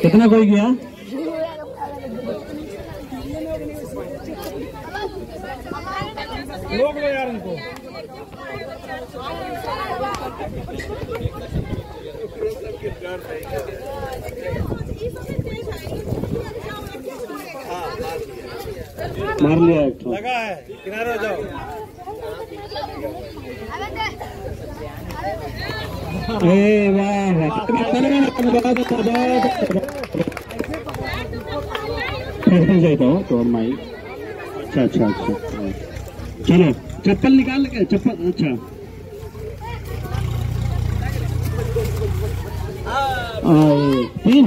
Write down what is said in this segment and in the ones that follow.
कितना कोई गया? रोक लो यार उनको। मार लिया एक तो। लगा है, किनारे हो जाओ। वाह जाता हो तो माई। अच्छा अच्छा अच्छा, चलो चप्पल निकाल के, चप्पल। अच्छा तीन।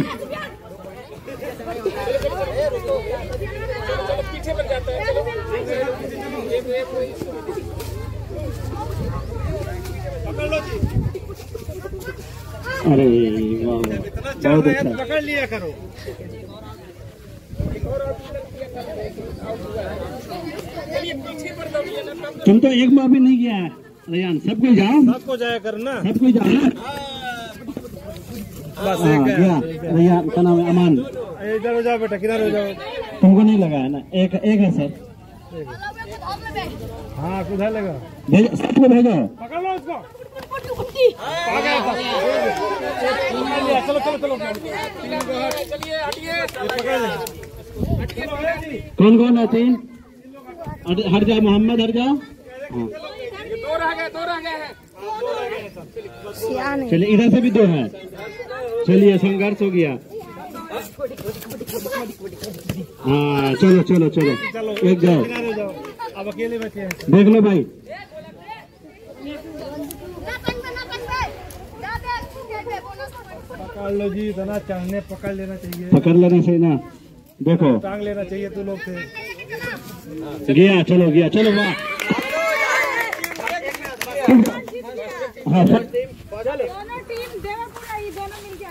पीछे पर जाता है। पकड़ लो जी। अरे वाह, बहुत अच्छा। पकड़ लिया करो। तुम तो एक बार भी नहीं गया है रेयान। सब कोई जाओ, सबको जाया करो ना, सब कोई जाओ। बस एक है। गया रेयान का नाम है अमान। इधर हो जाओ बेटा, किधर हो जाओ। तुमको नहीं लगा है ना? एक है सर। हाँ किधर लगा? सबको भेजो। पकड़ लो उसको। आ गया था। चलो चलो चलो, चलिए हटिए। कौन कौन है? तीन। हट जाओ मोहम्मद, हट जाओ। हाँ दो रह गए हैं। चलिए, इधर से भी दो है। चलिए, संघर्ष हो गया। हाँ चलो चलो चलो, एक जाओ। अब अकेले बचे हैं। देख लो भाई। पकड़ लो जी, इतना चढ़ने पकड़ लेना चाहिए। पकड़ लेना चाहिए ना। देखो, टांग लेना चाहिए। तो लोग थे। गया, चलो गया, चलो वाह। हाँ दोनों टीम देवपुरा, ये दोनों मिलकर